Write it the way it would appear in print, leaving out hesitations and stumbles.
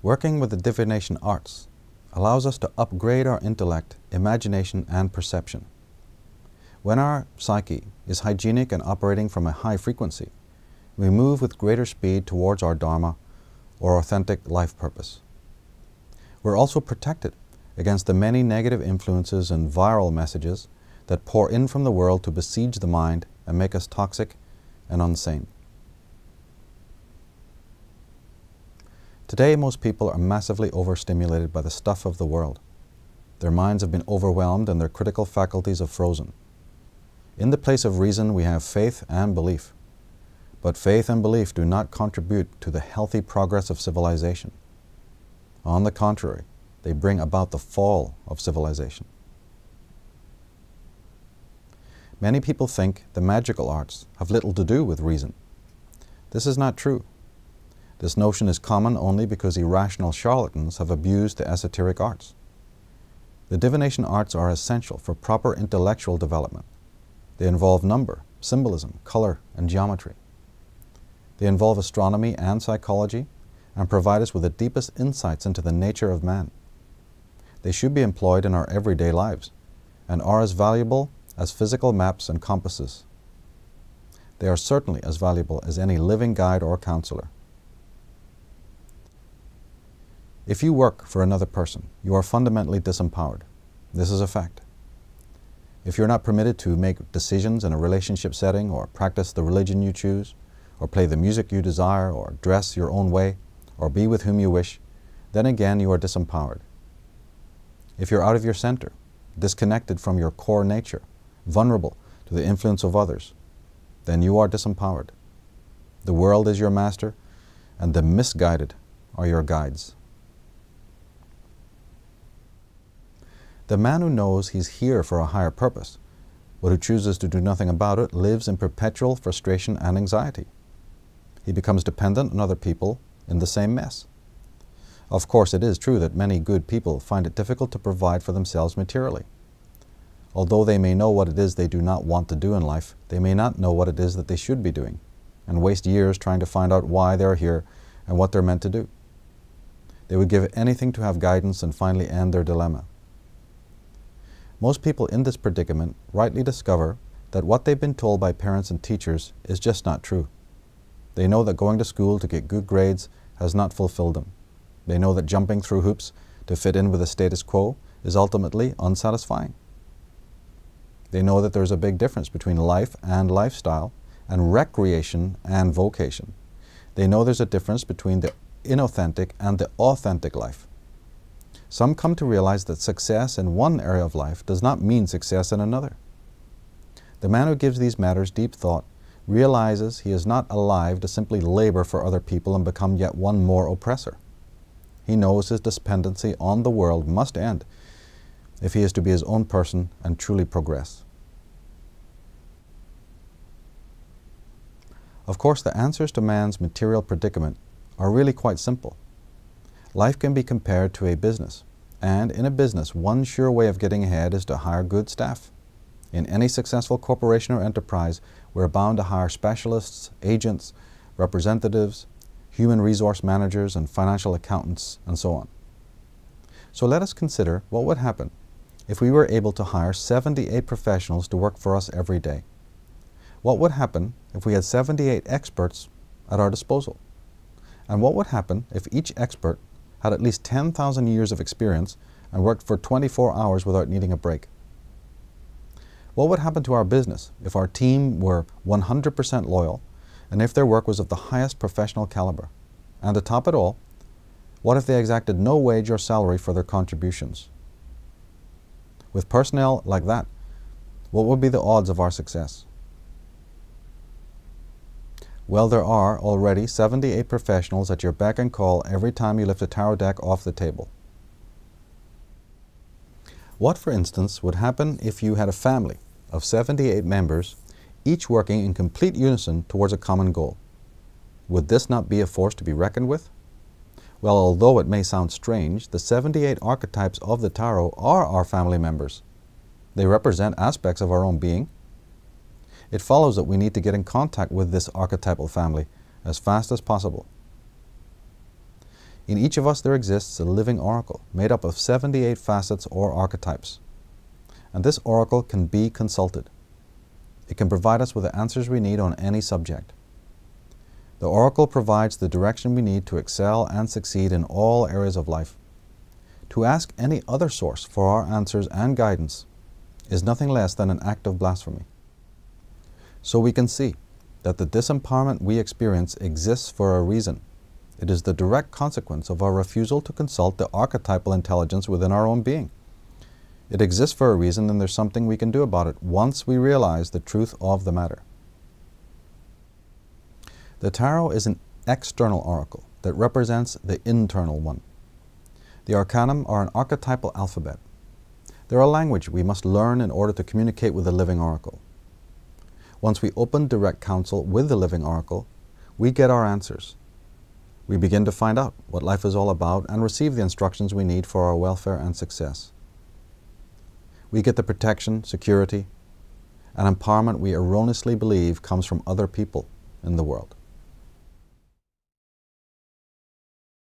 Working with the divination arts allows us to upgrade our intellect, imagination, and perception. When our psyche is hygienic and operating from a high frequency, we move with greater speed towards our dharma or authentic life purpose. We're also protected against the many negative influences and viral messages that pour in from the world to besiege the mind and make us toxic and insane. Today, most people are massively overstimulated by the stuff of the world. Their minds have been overwhelmed and their critical faculties are frozen. In the place of reason, we have faith and belief. But faith and belief do not contribute to the healthy progress of civilization. On the contrary, they bring about the fall of civilization. Many people think the magical arts have little to do with reason. This is not true. This notion is common only because irrational charlatans have abused the esoteric arts. The divination arts are essential for proper intellectual development. They involve number, symbolism, color, and geometry. They involve astronomy and psychology and provide us with the deepest insights into the nature of man. They should be employed in our everyday lives and are as valuable as physical maps and compasses. They are certainly as valuable as any living guide or counselor. If you work for another person, you are fundamentally disempowered. This is a fact. If you're not permitted to make decisions in a relationship setting, or practice the religion you choose, or play the music you desire, or dress your own way, or be with whom you wish, then again you are disempowered. If you're out of your center, disconnected from your core nature, vulnerable to the influence of others, then you are disempowered. The world is your master, and the misguided are your guides. The man who knows he's here for a higher purpose, but who chooses to do nothing about it, lives in perpetual frustration and anxiety. He becomes dependent on other people in the same mess. Of course, it is true that many good people find it difficult to provide for themselves materially. Although they may know what it is they do not want to do in life, they may not know what it is that they should be doing, and waste years trying to find out why they're here and what they're meant to do. They would give anything to have guidance and finally end their dilemma. Most people in this predicament rightly discover that what they've been told by parents and teachers is just not true. They know that going to school to get good grades has not fulfilled them. They know that jumping through hoops to fit in with the status quo is ultimately unsatisfying. They know that there's a big difference between life and lifestyle, and recreation and vocation. They know there's a difference between the inauthentic and the authentic life. Some come to realize that success in one area of life does not mean success in another. The man who gives these matters deep thought realizes he is not alive to simply labor for other people and become yet one more oppressor. He knows his dependency on the world must end if he is to be his own person and truly progress. Of course, the answers to man's material predicament are really quite simple. Life can be compared to a business, and in a business, one sure way of getting ahead is to hire good staff. In any successful corporation or enterprise, we're bound to hire specialists, agents, representatives, human resource managers, and financial accountants, and so on. So let us consider what would happen if we were able to hire 78 professionals to work for us every day. What would happen if we had 78 experts at our disposal? And what would happen if each expert had at least 10,000 years of experience and worked for 24 hours without needing a break? What would happen to our business if our team were 100% loyal and if their work was of the highest professional caliber? And to top it all, what if they exacted no wage or salary for their contributions? With personnel like that, what would be the odds of our success? Well, there are already 78 professionals at your beck and call every time you lift a tarot deck off the table. What, for instance, would happen if you had a family of 78 members, each working in complete unison towards a common goal? Would this not be a force to be reckoned with? Well, although it may sound strange, the 78 archetypes of the tarot are our family members. They represent aspects of our own being. It follows that we need to get in contact with this archetypal family as fast as possible. In each of us there exists a living oracle made up of 78 facets or archetypes. And this oracle can be consulted. It can provide us with the answers we need on any subject. The oracle provides the direction we need to excel and succeed in all areas of life. To ask any other source for our answers and guidance is nothing less than an act of blasphemy. So we can see that the disempowerment we experience exists for a reason. It is the direct consequence of our refusal to consult the archetypal intelligence within our own being. It exists for a reason, and there's something we can do about it once we realize the truth of the matter. The tarot is an external oracle that represents the internal one. The arcanum are an archetypal alphabet. They're a language we must learn in order to communicate with the living oracle. Once we open direct counsel with the living oracle, we get our answers. We begin to find out what life is all about and receive the instructions we need for our welfare and success. We get the protection, security, and empowerment we erroneously believe comes from other people in the world.